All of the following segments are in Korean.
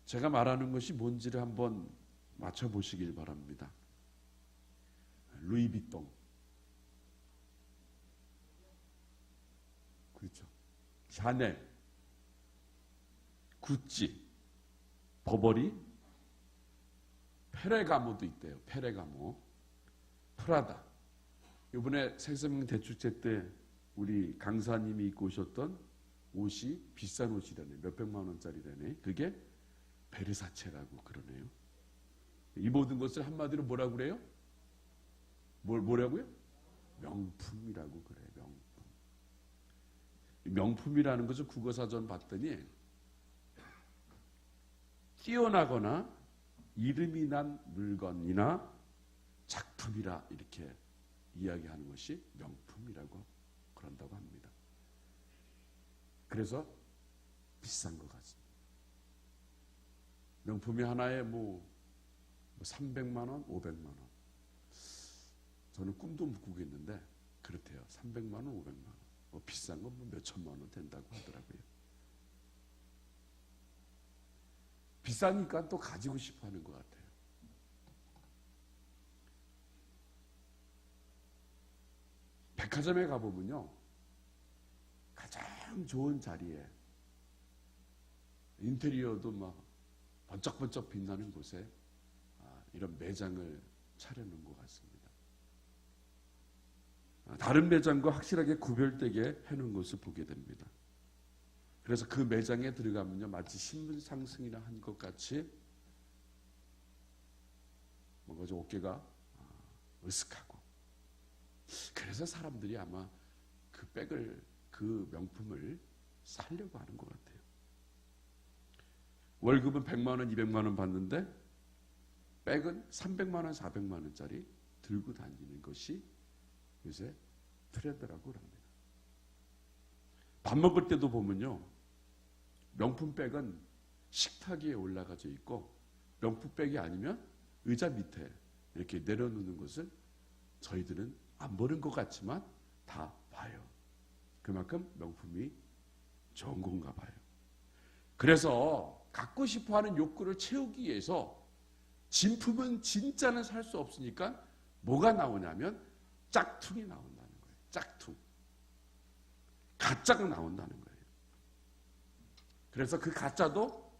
제가 말하는 것이 뭔지를 한번 맞춰보시길 바랍니다. 루이비통, 그렇죠. 샤넬, 구찌, 버버리, 페레가모도 있대요. 페레가모, 프라다. 이번에 생생명 대축제 때 우리 강사님이 입고 오셨던 옷이 비싼 옷이라네. 몇백만 원짜리라네. 그게 베르사체라고 그러네요. 이 모든 것을 한마디로 뭐라고 그래요? 뭐라고요? 명품이라고 그래요. 명품. 명품이라는 것을 국어사전 봤더니 뛰어나거나 이름이 난 물건이나 작품이라 이렇게 이야기하는 것이 명품이라고 그런다고 합니다. 그래서 비싼 것 같습니다. 명품이 하나에 뭐 300만 원, 500만 원. 저는 꿈도 못 꾸겠는데 그렇대요. 300만 원, 500만 원. 뭐 비싼 건 뭐 몇천만 원 된다고 하더라고요. 비싸니까 또 가지고 싶어 하는 것 같아요. 백화점에 가보면요, 가장 좋은 자리에 인테리어도 막 번쩍번쩍 빛나는 곳에 이런 매장을 차려놓은 것 같습니다. 다른 매장과 확실하게 구별되게 해놓은 것을 보게 됩니다. 그래서 그 매장에 들어가면요, 마치 신분 상승이나 한 것 같이 뭔가 좀 어깨가 으쓱하고, 그래서 사람들이 아마 그 백을, 그 명품을 사려고 하는 것 같아요. 월급은 100만 원, 200만 원 받는데 백은 300만 원, 400만 원짜리 들고 다니는 것이 요새 트렌드라고 합니다. 밥 먹을 때도 보면요, 명품 백은 식탁 위에 올라가져 있고 명품 백이 아니면 의자 밑에 이렇게 내려놓는 것을 저희들은 안 보는 것 같지만 다 봐요. 그만큼 명품이 좋은 건가 봐요. 그래서 갖고 싶어하는 욕구를 채우기 위해서 진품은 진짜는 살 수 없으니까 뭐가 나오냐면 짝퉁이 나온다는 거예요. 짝퉁. 가짜가 나온다는 거예요. 그래서 그 가짜도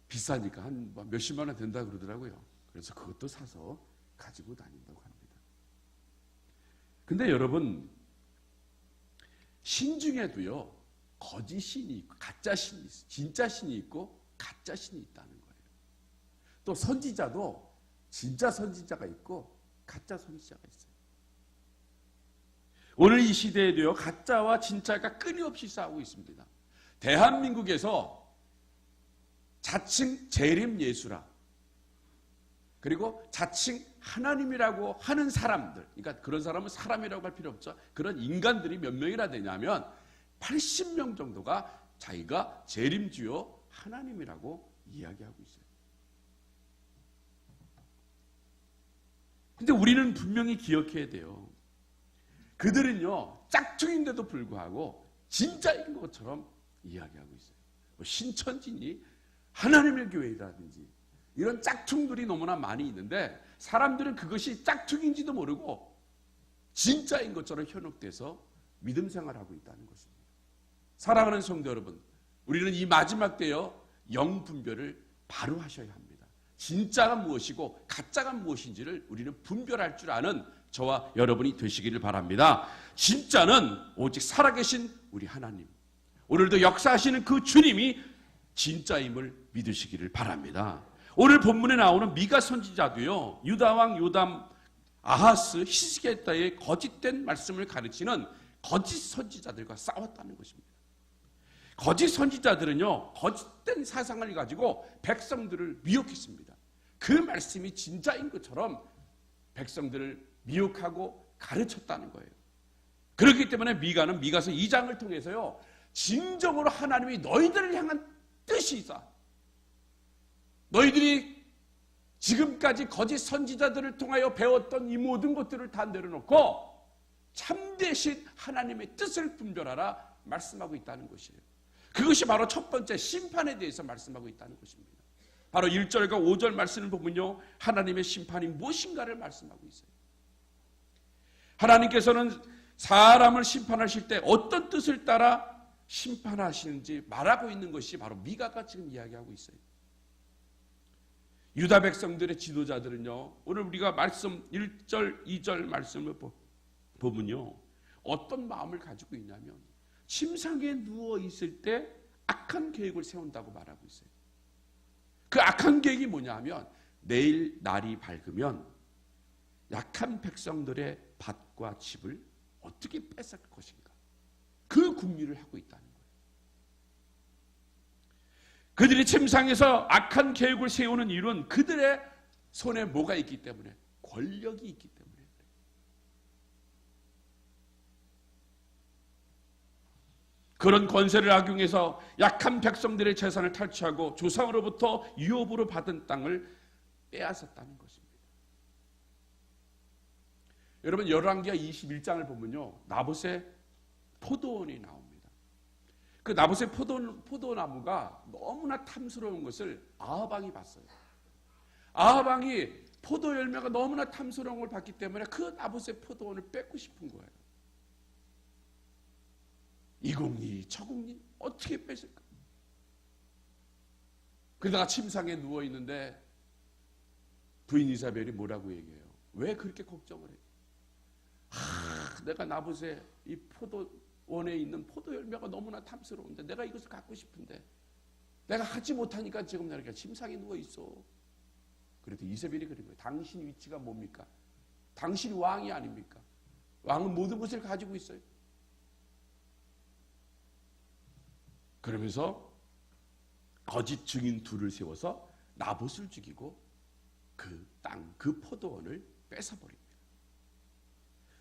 비싸니까 한 몇십만 원 된다 그러더라고요. 그래서 그것도 사서 가지고 다닌다고 합니다. 근데 여러분, 신 중에도요, 거짓 신이 있고 가짜 신이 있어요. 진짜 신이 있고 가짜 신이 있다는 거예요. 또 선지자도 진짜 선지자가 있고 가짜 선지자가 있어요. 오늘 이 시대에도요, 가짜와 진짜가 끊임없이 싸우고 있습니다. 대한민국에서 자칭 재림 예수라, 그리고 자칭 하나님이라고 하는 사람들, 그러니까 그런 사람은 사람이라고 할 필요 없죠. 그런 인간들이 몇 명이나 되냐면 80명 정도가 자기가 재림주요 하나님이라고 이야기하고 있어요. 근데 우리는 분명히 기억해야 돼요. 그들은요, 짝퉁인데도 불구하고 진짜인 것처럼 이야기하고 있어요. 뭐 신천지니 하나님의 교회라든지 이런 짝퉁들이 너무나 많이 있는데 사람들은 그것이 짝퉁인지도 모르고 진짜인 것처럼 현혹돼서 믿음 생활하고 있다는 것입니다. 사랑하는 성도 여러분, 우리는 이 마지막 때요, 영 분별을 바로 하셔야 합니다. 진짜가 무엇이고 가짜가 무엇인지를 우리는 분별할 줄 아는 저와 여러분이 되시기를 바랍니다. 진짜는 오직 살아계신 우리 하나님, 오늘도 역사하시는 그 주님이 진짜임을 믿으시기를 바랍니다. 오늘 본문에 나오는 미가 선지자도요, 유다왕 요담, 아하스, 히스기야의 거짓된 말씀을 가르치는 거짓 선지자들과 싸웠다는 것입니다. 거짓 선지자들은요, 거짓된 사상을 가지고 백성들을 미혹했습니다. 그 말씀이 진짜인 것처럼 백성들을 미혹하고 가르쳤다는 거예요. 그렇기 때문에 미가는 미가서 2장을 통해서요, 진정으로 하나님이 너희들을 향한 뜻이 있어, 너희들이 지금까지 거짓 선지자들을 통하여 배웠던 이 모든 것들을 다 내려놓고 참되신 하나님의 뜻을 분별하라 말씀하고 있다는 것이에요. 그것이 바로 첫 번째 심판에 대해서 말씀하고 있다는 것입니다. 바로 1절과 5절 말씀을 보면요, 하나님의 심판이 무엇인가를 말씀하고 있어요. 하나님께서는 사람을 심판하실 때 어떤 뜻을 따라 심판하시는지 말하고 있는 것이 바로 미가가 지금 이야기하고 있어요. 유다 백성들의 지도자들은요, 오늘 우리가 말씀 1절, 2절 말씀을 보면요, 어떤 마음을 가지고 있냐면 침상에 누워 있을 때 악한 계획을 세운다고 말하고 있어요. 그 악한 계획이 뭐냐면 내일 날이 밝으면 약한 백성들의 밭과 집을 어떻게 뺏을 것인가, 그 궁리를 하고 있다는 거예요. 그들이 침상에서 악한 계획을 세우는 이유는 그들의 손에 뭐가 있기 때문에, 권력이 있기 때문에. 그런 권세를 악용해서 약한 백성들의 재산을 탈취하고 조상으로부터 유업으로 받은 땅을 빼앗았다는 것입니다. 여러분, 열왕기하 21장을 보면요, 나봇의 포도원이 나옵니다. 그 나봇의 포도나무가 너무나 탐스러운 것을 아하방이 봤어요. 아하방이 포도 열매가 너무나 탐스러운 걸 봤기 때문에 그 나봇의 포도원을 뺏고 싶은 거예요. 이공리 저공리 어떻게 뺏을까? 그러다가 침상에 누워 있는데 부인 이사벨이 뭐라고 얘기해요? 왜 그렇게 걱정을 해요? 내가 나봇의 이 포도원에 있는 포도 열매가 너무나 탐스러운데 내가 이것을 갖고 싶은데 내가 하지 못하니까 지금 내가 침상에 누워 있어. 그래도 이사벨이 그런 거예요. 당신 위치가 뭡니까? 당신이 왕이 아닙니까? 왕은 모든 것을 가지고 있어요. 그러면서 거짓 증인 둘을 세워서 나봇을 죽이고 그 땅, 그 포도원을 뺏어버립니다.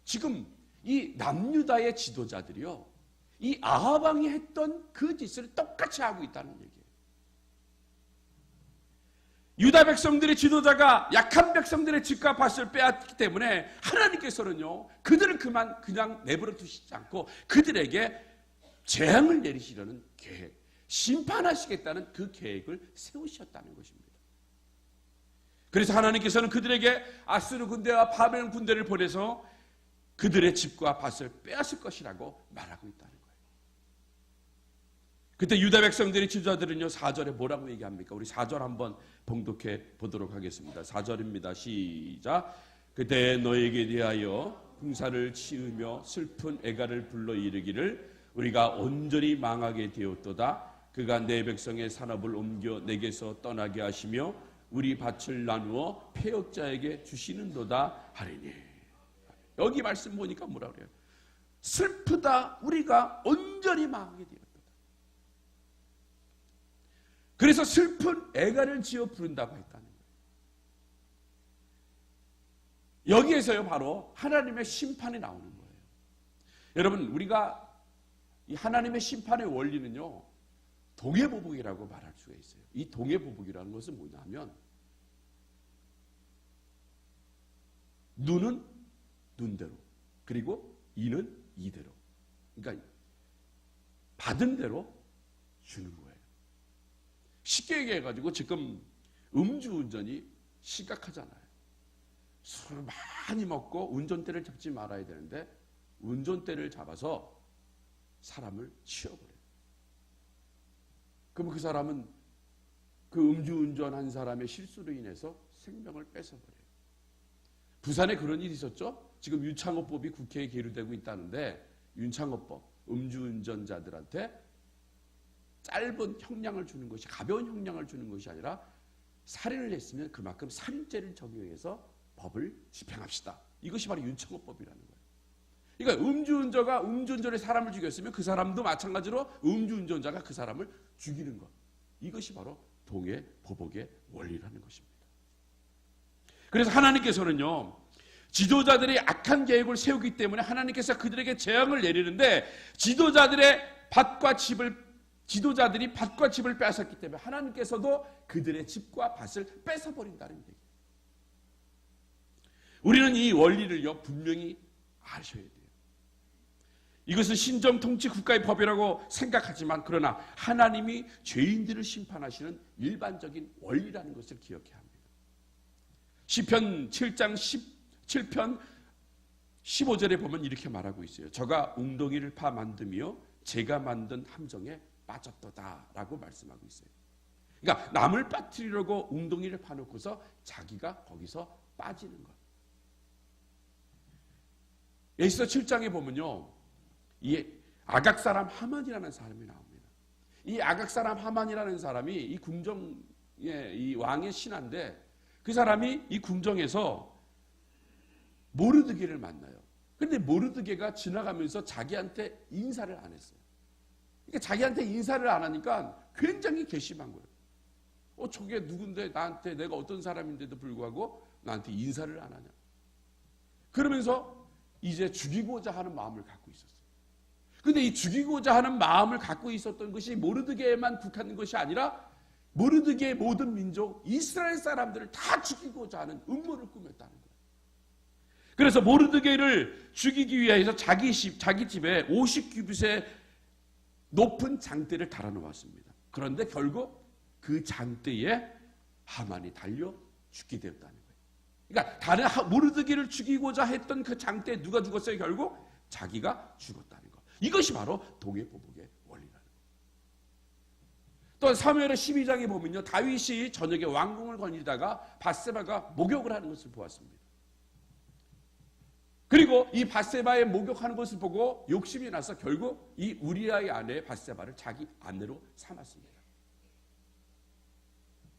지금 이 남유다의 지도자들이요, 이 아하방이 했던 그 짓을 똑같이 하고 있다는 얘기예요. 유다 백성들의 지도자가 약한 백성들의 집과 밭을 빼앗기 때문에 하나님께서는요, 그들을 그냥 내버려 두시지 않고 그들에게 재앙을 내리시려는 계획, 심판하시겠다는 그 계획을 세우셨다는 것입니다. 그래서 하나님께서는 그들에게 아스르 군대와 바벨론 군대를 보내서 그들의 집과 밭을 빼앗을 것이라고 말하고 있다는 거예요. 그때 유다 백성들의 지도자들은요, 4절에 뭐라고 얘기합니까? 우리 4절 한번 봉독해 보도록 하겠습니다. 4절입니다. 시작. 그때 너에게 대하여 궁사를 치으며 슬픈 애가를 불러 이르기를 우리가 온전히 망하게 되었도다. 그가 내 백성의 산업을 옮겨 내게서 떠나게 하시며 우리 밭을 나누어 패역자에게 주시는도다 하리니. 여기 말씀 보니까 뭐라 그래요? 슬프다, 우리가 온전히 망하게 되었도다. 그래서 슬픈 애가를 지어 부른다고 했다는 거예요. 여기에서요, 바로 하나님의 심판이 나오는 거예요. 여러분, 우리가 이 하나님의 심판의 원리는요, 동해보복이라고 말할 수가 있어요. 이 동해보복이라는 것은 뭐냐면 눈은 눈대로, 그리고 이는 이대로. 그러니까 받은 대로 주는 거예요. 쉽게 얘기해가지고 지금 음주운전이 심각하잖아요. 술을 많이 먹고 운전대를 잡지 말아야 되는데 운전대를 잡아서 사람을 치워버려요. 그럼 그 사람은 그 음주운전한 사람의 실수로 인해서 생명을 뺏어버려요. 부산에 그런 일이 있었죠. 지금 윤창호법이 국회에 계류되고 있다는데, 윤창호법, 음주운전자들한테 짧은 형량을 주는 것이, 가벼운 형량을 주는 것이 아니라 살인을 했으면 그만큼 살인죄를 적용해서 법을 집행합시다. 이것이 바로 윤창호법이라는 거예요. 그러니까 음주운전자가 음주운전에 사람을 죽였으면 그 사람도 마찬가지로 음주운전자가 그 사람을 죽이는 것. 이것이 바로 동해보복의 원리라는 것입니다. 그래서 하나님께서는요, 지도자들이 악한 계획을 세우기 때문에 하나님께서 그들에게 재앙을 내리는데, 지도자들이 밭과 집을 빼앗았기 때문에 하나님께서도 그들의 집과 밭을 뺏어버린다는 얘기예요. 우리는 이 원리를요, 분명히 아셔야 돼요. 이것은 신정 통치 국가의 법이라고 생각하지만 그러나 하나님이 죄인들을 심판하시는 일반적인 원리라는 것을 기억해야 합니다. 시편 7장 17편 15절에 보면 이렇게 말하고 있어요. 저가 웅덩이를 파 만듦이요 제가 만든 함정에 빠졌도다라고 말씀하고 있어요. 그러니까 남을 빠뜨리려고 웅덩이를 파놓고서 자기가 거기서 빠지는 것. 에스더 7장에 보면요, 이 아각 사람 하만이라는 사람이 나옵니다. 이 아각 사람 하만이라는 사람이 이 궁정의 이 왕의 신하인데 그 사람이 이 궁정에서 모르드게를 만나요. 그런데 모르드게가 지나가면서 자기한테 인사를 안 했어요. 그러니까 자기한테 인사를 안 하니까 굉장히 괘씸한 거예요. 저게 누군데 나한테 내가 어떤 사람인데도 불구하고 나한테 인사를 안 하냐. 그러면서 이제 죽이고자 하는 마음을 갖고 있었어요. 근데 이 죽이고자 하는 마음을 갖고 있었던 것이 모르드게에만 국한된 것이 아니라 모르드게의 모든 민족 이스라엘 사람들을 다 죽이고자 하는 음모를 꾸몄다는 거예요. 그래서 모르드게를 죽이기 위해서 자기 집에 50규빗의 높은 장대를 달아놓았습니다. 그런데 결국 그 장대에 하만이 달려 죽게 되었다는 거예요. 그러니까 다른 모르드게를 죽이고자 했던 그 장대에 누가 죽었어요? 결국 자기가 죽었다는 것. 이것이 바로 동해보복의 원리라는 거예요. 또 사무엘의 12장에 보면요, 다윗이 저녁에 왕궁을 거닐다가 밧세바가 목욕을 하는 것을 보았습니다. 그리고 이 밧세바의 목욕하는 것을 보고 욕심이 나서 결국 이 우리아의 아내 밧세바를 자기 아내로 삼았습니다.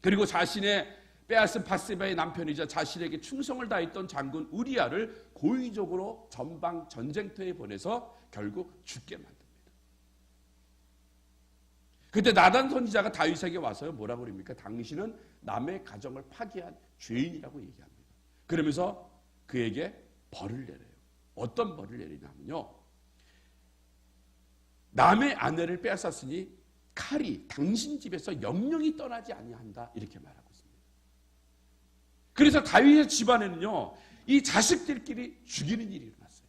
그리고 자신의 빼앗은 밧세바의 남편이자 자신에게 충성을 다했던 장군 우리아를 고의적으로 전방 전쟁터에 보내서 결국 죽게 만듭니다. 그때 나단 선지자가 다윗에게 와서 뭐라고 그럽니까? 당신은 남의 가정을 파괴한 죄인이라고 얘기합니다. 그러면서 그에게 벌을 내려요. 어떤 벌을 내리냐면요, 남의 아내를 빼앗았으니 칼이 당신 집에서 영영이 떠나지 아니한다, 이렇게 말하고 있습니다. 그래서 다윗의 집안에는요, 이 자식들끼리 죽이는 일이 일어났어요.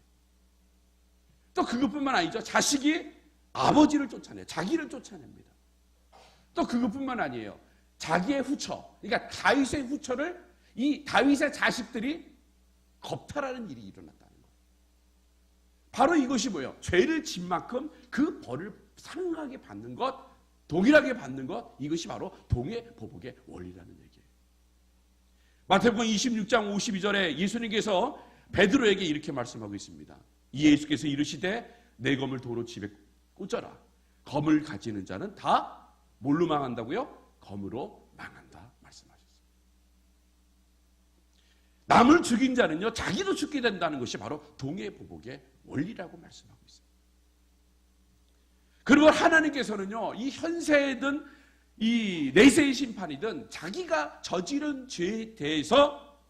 또 그것뿐만 아니죠. 자식이 아버지를 쫓아내요. 자기를 쫓아냅니다. 또 그것뿐만 아니에요. 자기의 후처, 그러니까 다윗의 후처를 이 다윗의 자식들이 겁탈하는 일이 일어났다는 거예요. 바로 이것이 뭐예요? 죄를 진 만큼 그 벌을 상하게 받는 것, 동일하게 받는 것, 이것이 바로 동해보복의 원리라는 얘기예요. 마태복음 26장 52절에 예수님께서 베드로에게 이렇게 말씀하고 있습니다. 예수께서 이르시되 내 검을 도로 집에 꽂아라. 검을 가지는 자는 다 뭘로 망한다고요? 검으로 망한다 말씀하셨어요. 남을 죽인 자는요, 자기도 죽게 된다는 것이 바로 동해보복의 원리라고 말씀하고 있어요. 그리고 하나님께서는요, 이 현세이든 이 내세의 심판이든 자기가 저지른 죄에 대해서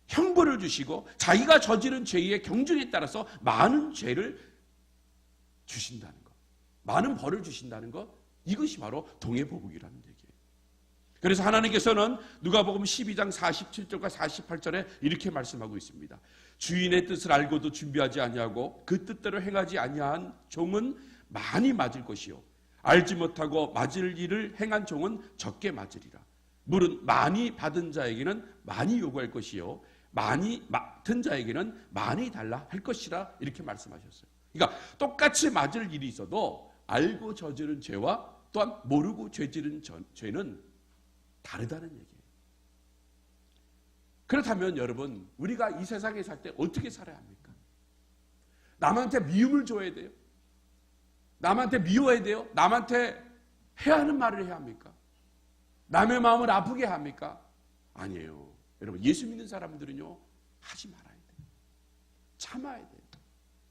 형벌을 주시고 자기가 저지른 죄의 경중에 따라서 많은 죄를 주신다는 것, 많은 벌을 주신다는 것, 이것이 바로 동해보복이라는 얘기예요. 그래서 하나님께서는 누가복음 12장 47절과 48절에 이렇게 말씀하고 있습니다. 주인의 뜻을 알고도 준비하지 아니하고 그 뜻대로 행하지 아니한 종은 많이 맞을 것이요 알지 못하고 맞을 일을 행한 종은 적게 맞으리라. 물은 많이 받은 자에게는 많이 요구할 것이요 많이 맡은 자에게는 많이 달라 할 것이라, 이렇게 말씀하셨어요. 그러니까 똑같이 맞을 일이 있어도 알고 저지른 죄와 또한 모르고 죄지른 죄는 다르다는 얘기예요. 그렇다면 여러분, 우리가 이 세상에 살 때 어떻게 살아야 합니까? 남한테 미움을 줘야 돼요? 남한테 미워야 돼요? 남한테 해야 하는 말을 해야 합니까? 남의 마음을 아프게 합니까? 아니에요. 여러분, 예수 믿는 사람들은요, 하지 말아야 돼요. 참아야 돼요.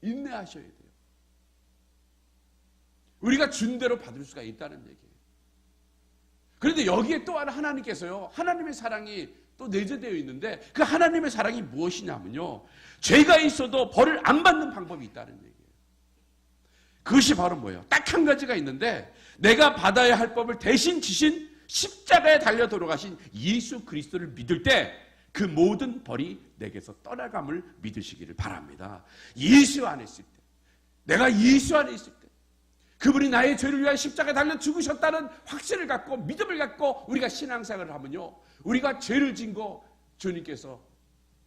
인내하셔야 돼요. 우리가 준 대로 받을 수가 있다는 얘기예요. 그런데 여기에 또 하나님께서요, 하나님의 사랑이 또 내재되어 있는데 그 하나님의 사랑이 무엇이냐면요, 죄가 있어도 벌을 안 받는 방법이 있다는 얘기예요. 그것이 바로 뭐예요? 딱 한 가지가 있는데, 내가 받아야 할 법을 대신 지신 십자가에 달려 돌아가신 예수 그리스도를 믿을 때 그 모든 벌이 내게서 떠나감을 믿으시기를 바랍니다. 예수 안에 있을 때, 내가 예수 안에 있을 때, 그분이 나의 죄를 위하여 십자가에 달려 죽으셨다는 확신을 갖고 믿음을 갖고 우리가 신앙생활을 하면요, 우리가 죄를 진 거 주님께서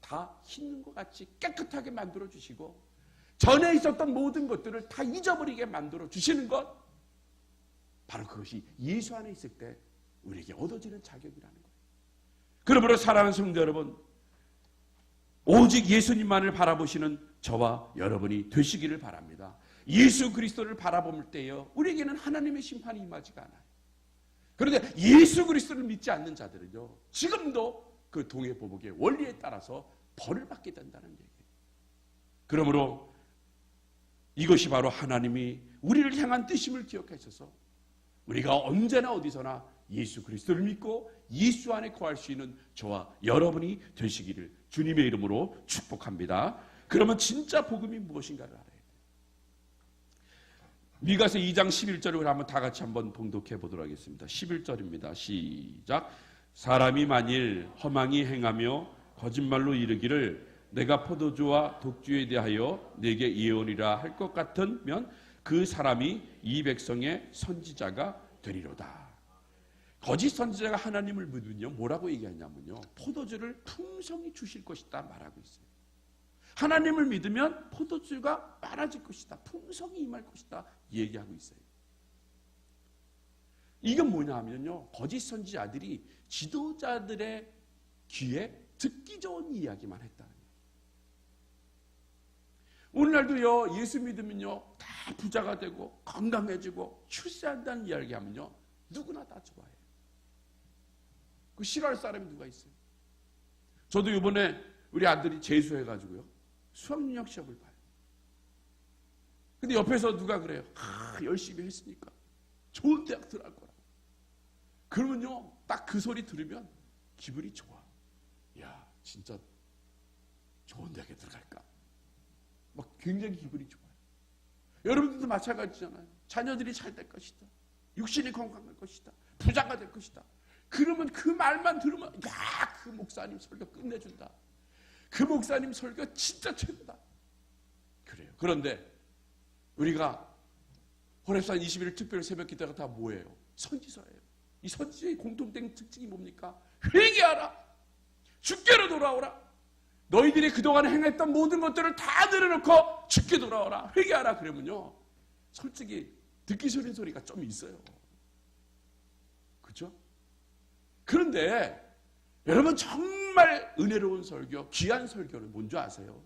다 흰 것 같이 깨끗하게 만들어 주시고 전에 있었던 모든 것들을 다 잊어버리게 만들어 주시는 것, 바로 그것이 예수 안에 있을 때 우리에게 얻어지는 자격이라는 거예요. 그러므로 사랑하는 성도 여러분, 오직 예수님만을 바라보시는 저와 여러분이 되시기를 바랍니다. 예수 그리스도를 바라볼 때요, 우리에게는 하나님의 심판이 임하지가 않아요. 그런데 예수 그리스도를 믿지 않는 자들은요, 지금도 그 동해보복의 원리에 따라서 벌을 받게 된다는 얘기예요. 그러므로 이것이 바로 하나님이 우리를 향한 뜻임을 기억하셔서 우리가 언제나 어디서나 예수 그리스도를 믿고 예수 안에 거할 수 있는 저와 여러분이 되시기를 주님의 이름으로 축복합니다. 그러면 진짜 복음이 무엇인가를 알아야 돼요. 미가서 2장 11절을 한번 다 같이 한번 봉독해 보도록 하겠습니다. 11절입니다. 시작. 사람이 만일 허망히 행하며 거짓말로 이르기를 내가 포도주와 독주에 대하여 내게 예언이라 할 것 같으면 그 사람이 이 백성의 선지자가 되리로다. 거짓 선지자가 하나님을 믿으면요, 뭐라고 얘기하냐면요, 포도주를 풍성히 주실 것이다 말하고 있어요. 하나님을 믿으면 포도주가 많아질 것이다, 풍성히 임할 것이다 얘기하고 있어요. 이건 뭐냐 하면요, 거짓 선지자들이 지도자들의 귀에 듣기 좋은 이야기만 했다는 거예요. 오늘날도요, 예수 믿으면요, 다 부자가 되고 건강해지고 출세한다는 이야기 하면요, 누구나 다 좋아해요. 그 싫어할 사람이 누가 있어요? 저도 이번에 우리 아들이 재수해가지고요, 수학능력 시험을 봐요. 근데 옆에서 누가 그래요? 열심히 했으니까 좋은 대학 들어갈 거라고. 그러면요, 딱 그 소리 들으면 기분이 좋아. 야, 진짜 좋은 대학에 들어갈까? 막 굉장히 기분이 좋아요. 여러분들도 마찬가지잖아요. 자녀들이 잘 될 것이다, 육신이 건강할 것이다, 부자가 될 것이다. 그러면 그 말만 들으면, 야, 그 목사님 설교 끝내준다, 그 목사님 설교 진짜 최고다, 그래요. 그런데 우리가 호렙산 21일 특별 새벽 기도가 다 뭐예요? 선지서예요. 이 선지서의 공통된 특징이 뭡니까? 회개하라, 주께로 돌아오라, 너희들이 그동안 행했던 모든 것들을 다 내려놓고 주께 돌아오라, 회개하라. 그러면요, 솔직히 듣기 싫은 소리가 좀 있어요. 그렇죠? 그런데 여러분, 정말 은혜로운 설교, 귀한 설교는 뭔지 아세요?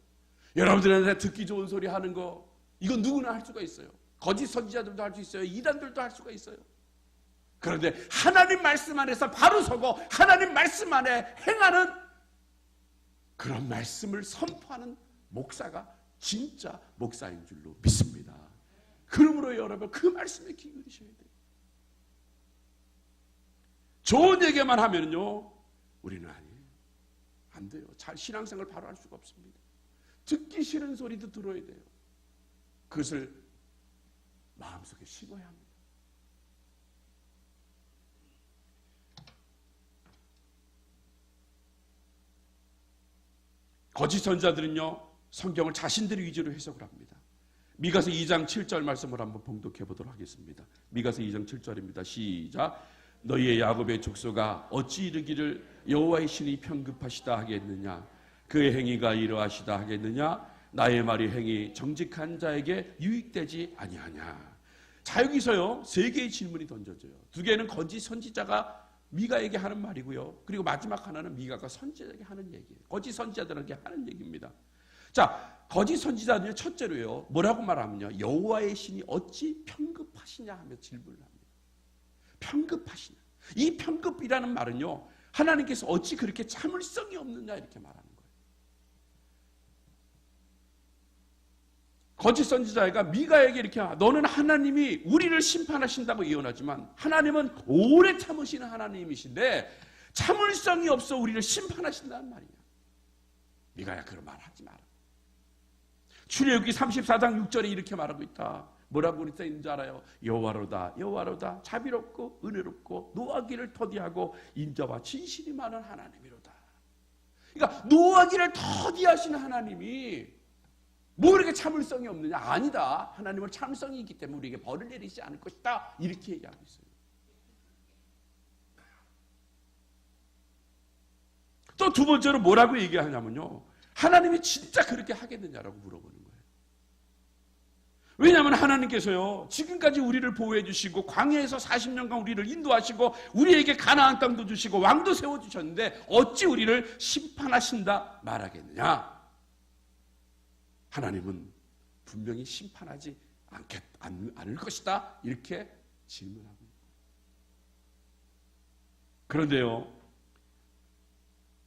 여러분들한테 듣기 좋은 소리 하는 거, 이건 누구나 할 수가 있어요. 거짓 선지자들도 할 수 있어요. 이단들도 할 수가 있어요. 그런데 하나님 말씀 안에서 바로 서고 하나님 말씀 안에 행하는 그런 말씀을 선포하는 목사가 진짜 목사인 줄로 믿습니다. 그러므로 여러분, 그 말씀에 귀 기울이셔야 돼요. 좋은 얘기만 하면요, 우리는 아니에요. 안 돼요. 잘 신앙생활 바로 할 수가 없습니다. 듣기 싫은 소리도 들어야 돼요. 그것을 마음속에 심어야 합니다. 거짓 선지자들은요, 성경을 자신들의 위주로 해석을 합니다. 미가서 2장 7절 말씀을 한번 봉독해 보도록 하겠습니다. 미가서 2장 7절입니다. 시작. 너희의 야곱의 족속아, 어찌 이르기를 여호와의 신이 편급하시다 하겠느냐? 그의 행위가 이러하시다 하겠느냐? 나의 말이 행위 정직한 자에게 유익되지 아니하냐? 자, 여기서요, 세 개의 질문이 던져져요. 두 개는 거짓 선지자가 미가에게 하는 말이고요, 그리고 마지막 하나는 미가가 선지자에게 하는 얘기예요. 거짓 선지자들에게 하는 얘기입니다. 자, 거짓 선지자들이 첫째로요, 뭐라고 말하면요, 여호와의 신이 어찌 편급하시냐 하며 질문을 합니다. 편급하시냐. 이 편급이라는 말은요, 하나님께서 어찌 그렇게 참을성이 없느냐 이렇게 말하는 거예요. 거짓 선지자가 미가에게 이렇게, 너는 하나님이 우리를 심판하신다고 예언하지만 하나님은 오래 참으시는 하나님이신데 참을성이 없어 우리를 심판하신다는 말이냐. 미가야, 그런 말 하지 마라. 출애굽기 34장 6절에 이렇게 말하고 있다. 뭐라고 써 있는지 알아요? 여호와로다, 여호와로다, 자비롭고 은혜롭고 노하기를 더디하고 인자와 진실이 많은 하나님이로다. 그러니까 노하기를 더디하시는 하나님이 뭐 이렇게 참을성이 없느냐? 아니다. 하나님은 참을성이 있기 때문에 우리에게 벌을 내리지 않을 것이다. 이렇게 얘기하고 있어요. 또 두 번째로 뭐라고 얘기하냐면요, 하나님이 진짜 그렇게 하겠느냐라고 물어보는 거예요. 왜냐하면 하나님께서요, 지금까지 우리를 보호해 주시고 광야에서 40년간 우리를 인도하시고 우리에게 가나안 땅도 주시고 왕도 세워주셨는데 어찌 우리를 심판하신다 말하겠느냐? 하나님은 분명히 심판하지 않을 것이다. 이렇게 질문하고 있습니다. 그런데요,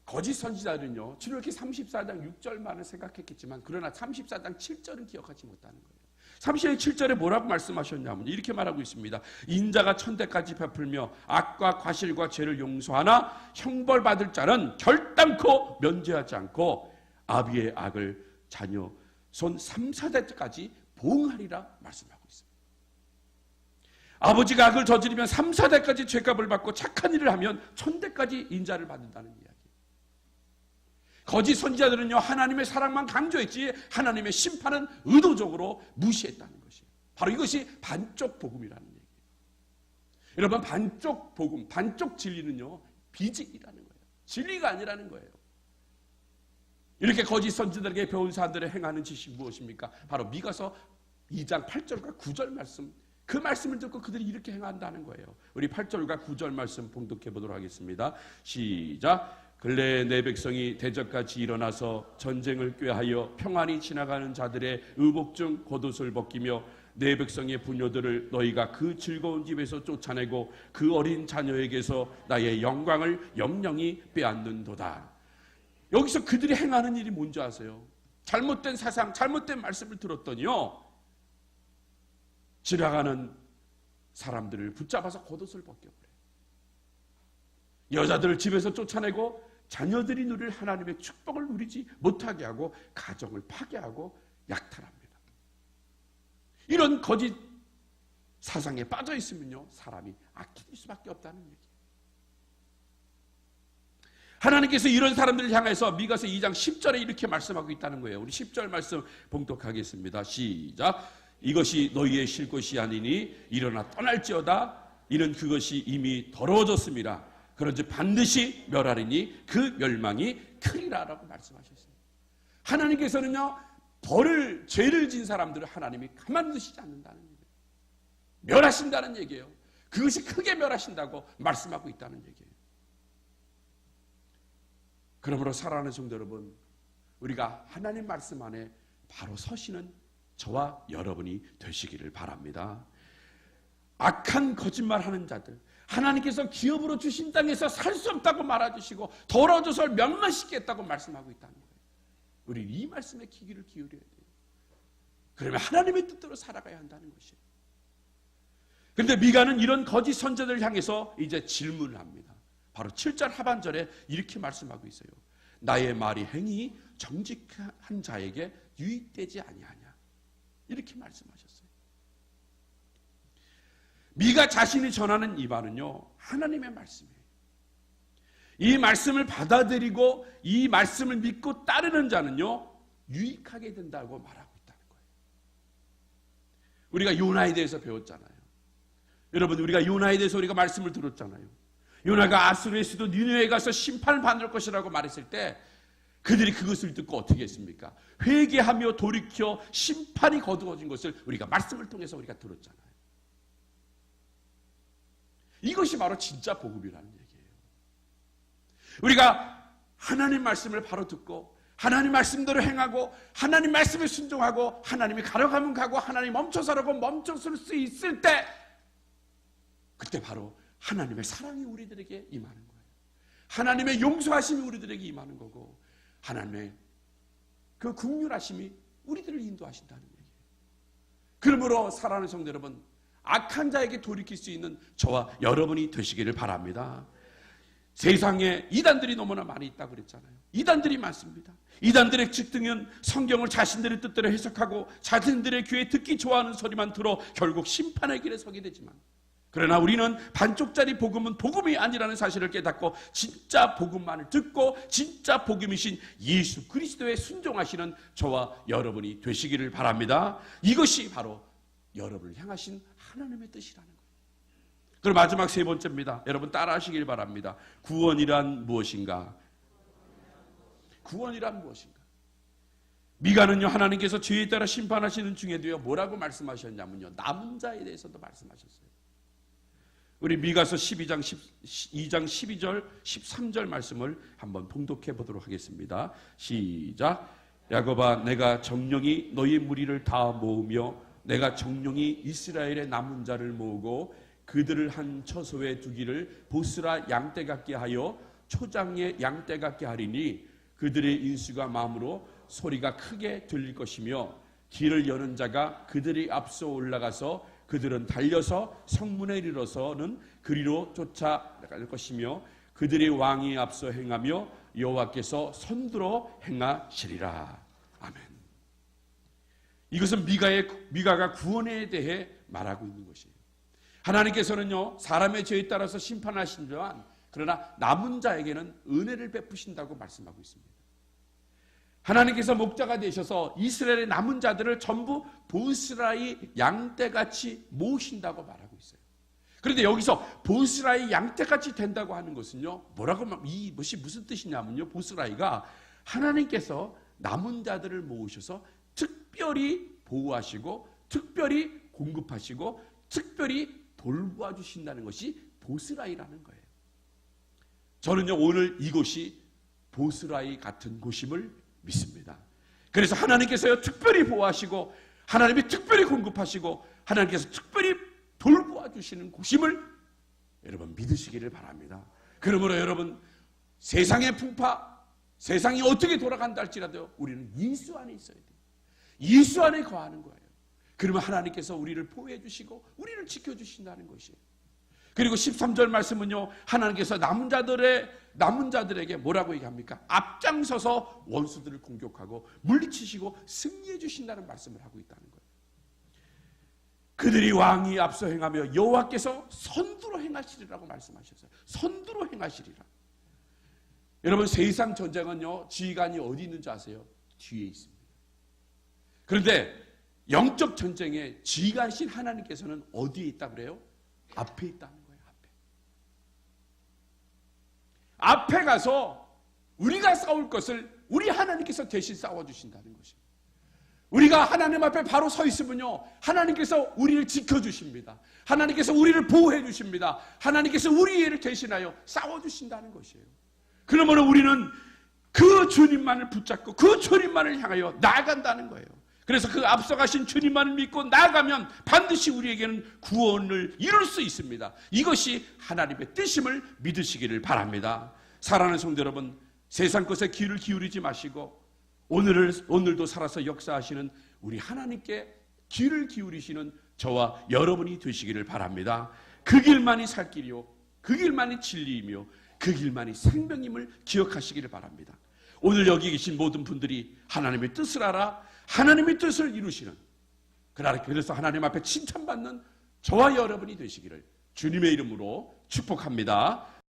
거짓 선지자들은요, 출애굽기 34장 6절만을 생각했겠지만 그러나 34장 7절은 기억하지 못하는 거예요. 32장 7절에 뭐라고 말씀하셨냐면 이렇게 말하고 있습니다. 인자가 천대까지 베풀며 악과 과실과 죄를 용서하나 형벌받을 자는 결단코 면제하지 않고 아비의 악을 자녀 손 3, 4대까지 보응하리라 말씀하고 있습니다. 아버지가 악을 저지르면 3, 4대까지 죄값을 받고 착한 일을 하면 천대까지 인자를 받는다는 이야기. 거짓 선지자들은요, 하나님의 사랑만 강조했지 하나님의 심판은 의도적으로 무시했다는 것이에요. 바로 이것이 반쪽 복음이라는 얘기예요. 여러분, 반쪽 복음, 반쪽 진리는요, 비진리라는 거예요. 진리가 아니라는 거예요. 이렇게 거짓 선지자들에게 배운 사람들의 행하는 짓이 무엇입니까? 바로 미가서 2장 8절과 9절 말씀, 그 말씀을 듣고 그들이 이렇게 행한다는 거예요. 우리 8절과 9절 말씀 봉독해 보도록 하겠습니다. 시작. 근래에 내 백성이 대적같이 일어나서 전쟁을 꾀하여 평안히 지나가는 자들의 의복 중 겉옷을 벗기며 내 백성의 부녀들을 너희가 그 즐거운 집에서 쫓아내고 그 어린 자녀에게서 나의 영광을 영영히 빼앗는도다. 여기서 그들이 행하는 일이 뭔지 아세요? 잘못된 사상, 잘못된 말씀을 들었더니요, 지나가는 사람들을 붙잡아서 겉옷을 벗겨버려요. 여자들을 집에서 쫓아내고 자녀들이 누릴 하나님의 축복을 누리지 못하게 하고 가정을 파괴하고 약탈합니다. 이런 거짓 사상에 빠져 있으면요, 사람이 악해질 수밖에 없다는 얘기예요. 하나님께서 이런 사람들을 향해서 미가서 2장 10절에 이렇게 말씀하고 있다는 거예요. 우리 10절 말씀 봉독하겠습니다. 시작. 이것이 너희의 쉴 것이 아니니 일어나 떠날지어다. 이는 그것이 이미 더러워졌습니다. 그런즉 반드시 멸하리니 그 멸망이 크리라라고 말씀하셨어요. 하나님께서는요, 죄를 진 사람들을 하나님이 가만 두시지 않는다는 얘기예요. 멸하신다는 얘기예요. 그것이 크게 멸하신다고 말씀하고 있다는 얘기예요. 그러므로 사랑하는 성도 여러분, 우리가 하나님 말씀 안에 바로 서시는 저와 여러분이 되시기를 바랍니다. 악한 거짓말하는 자들, 하나님께서 기업으로 주신 땅에서 살 수 없다고 말해주시고 더러워져서 멸망시키겠다고 말씀하고 있다는 거예요. 우리 이 말씀에 귀를 기울여야 돼요. 그러면 하나님의 뜻대로 살아가야 한다는 것이에요. 그런데 미가는 이런 거짓 선지자들을 향해서 이제 질문을 합니다. 바로 7절 하반절에 이렇게 말씀하고 있어요. 나의 말이 행히 정직한 자에게 유익되지 아니하냐, 이렇게 말씀하셨어요. 미가 자신이 전하는 이 말은요, 하나님의 말씀이에요. 이 말씀을 받아들이고 이 말씀을 믿고 따르는 자는요, 유익하게 된다고 말하고 있다는 거예요. 우리가 요나에 대해서 배웠잖아요. 여러분, 우리가 요나에 대해서 우리가 말씀을 들었잖아요. 요나가 아수르의 수도 니느웨에 가서 심판을 받을 것이라고 말했을 때 그들이 그것을 듣고 어떻게 했습니까? 회개하며 돌이켜 심판이 거두어진 것을 우리가 말씀을 통해서 우리가 들었잖아요. 이것이 바로 진짜 복음이라는 얘기예요. 우리가 하나님 말씀을 바로 듣고 하나님 말씀대로 행하고 하나님 말씀에 순종하고 하나님이 가려가면 가고 하나님 멈춰서라고 멈춰설 수 있을 때, 그때 바로 하나님의 사랑이 우리들에게 임하는 거예요. 하나님의 용서하심이 우리들에게 임하는 거고 하나님의 그 긍휼하심이 우리들을 인도하신다는 얘기예요. 그러므로 사랑하는 성도 여러분, 악한 자에게 돌이킬 수 있는 저와 여러분이 되시기를 바랍니다. 세상에 이단들이 너무나 많이 있다고 그랬잖아요. 이단들이 많습니다. 이단들의 측등은 성경을 자신들의 뜻대로 해석하고 자신들의 귀에 듣기 좋아하는 소리만 들어 결국 심판의 길에 서게 되지만, 그러나 우리는 반쪽짜리 복음은 복음이 아니라는 사실을 깨닫고 진짜 복음만을 듣고 진짜 복음이신 예수 그리스도에 순종하시는 저와 여러분이 되시기를 바랍니다. 이것이 바로 여러분을 향하신 하나님의 뜻이라는 거예요. 그리고 마지막 세 번째입니다. 여러분 따라하시길 바랍니다. 구원이란 무엇인가? 구원이란 무엇인가? 미가는요, 하나님께서 죄에 따라 심판하시는 중에도요, 뭐라고 말씀하셨냐면요, 남은 자에 대해서도 말씀하셨어요. 우리 미가서 2장 12절 13절 말씀을 한번 봉독해 보도록 하겠습니다. 시작. 야곱아, 내가 정령이 너희 무리를 다 모으며 내가 정령이 이스라엘의 남은 자를 모으고 그들을 한 처소에 두기를 보스라 양떼 같게 하여 초장의 양떼 같게 하리니 그들의 인수가 마음으로 소리가 크게 들릴 것이며 길을 여는 자가 그들이 앞서 올라가서 그들은 달려서 성문에 이르러서는 그리로 쫓아갈 것이며 그들의 왕이 앞서 행하며 여호와께서 선두로 행하시리라. 아멘. 이것은 미가가 구원에 대해 말하고 있는 것이에요. 하나님께서는요, 사람의 죄에 따라서 심판하시지만 그러나 남은 자에게는 은혜를 베푸신다고 말씀하고 있습니다. 하나님께서 목자가 되셔서 이스라엘의 남은 자들을 전부 보스라의 양떼같이 모으신다고 말하고 있어요. 그런데 여기서 보스라의 양떼같이 된다고 하는 것은요, 이것이 무슨 뜻이냐면요, 보스라이가 하나님께서 남은 자들을 모으셔서 특별히 보호하시고 특별히 공급하시고 특별히 돌보아 주신다는 것이 보스라이라는 거예요. 저는요, 오늘 이곳이 보스라이 같은 곳임을 믿습니다. 그래서 하나님께서요, 특별히 보호하시고 하나님이 특별히 공급하시고 하나님께서 특별히 돌보아 주시는 곳임을 여러분 믿으시기를 바랍니다. 그러므로 여러분, 세상의 풍파, 세상이 어떻게 돌아간다 할지라도 우리는 예수 안에 있어야 돼요. 예수 안에 거하는 거예요. 그러면 하나님께서 우리를 보호해 주시고 우리를 지켜주신다는 것이에요. 그리고 13절 말씀은요, 하나님께서 남은 자들에게 뭐라고 얘기합니까? 앞장서서 원수들을 공격하고 물리치시고 승리해 주신다는 말씀을 하고 있다는 거예요. 그들이 왕이 앞서 행하며 여호와께서 선두로 행하시리라고 말씀하셨어요. 선두로 행하시리라. 여러분, 세상 전쟁은요, 지휘관이 어디 있는지 아세요? 뒤에 있습니다. 그런데 영적 전쟁의 지휘관이신 하나님께서는 어디에 있다고 그래요? 앞에 있다는 거예요. 앞에 가서 우리가 싸울 것을 우리 하나님께서 대신 싸워주신다는 것입니다. 우리가 하나님 앞에 바로 서 있으면요, 하나님께서 우리를 지켜주십니다. 하나님께서 우리를 보호해 주십니다. 하나님께서 우리 일을 대신하여 싸워주신다는 것이에요. 그러므로 우리는 그 주님만을 붙잡고 그 주님만을 향하여 나아간다는 거예요. 그래서 그 앞서가신 주님만을 믿고 나아가면 반드시 우리에게는 구원을 이룰 수 있습니다. 이것이 하나님의 뜻임을 믿으시기를 바랍니다. 사랑하는 성도 여러분, 세상 것에 귀를 기울이지 마시고 오늘도 살아서 역사하시는 우리 하나님께 귀를 기울이시는 저와 여러분이 되시기를 바랍니다. 그 길만이 살 길이요, 그 길만이 진리이며 그 길만이 생명임을 기억하시기를 바랍니다. 오늘 여기 계신 모든 분들이 하나님의 뜻을 알아 하나님의 뜻을 이루시는, 그래서 하나님 앞에 칭찬받는 저와 여러분이 되시기를 주님의 이름으로 축복합니다.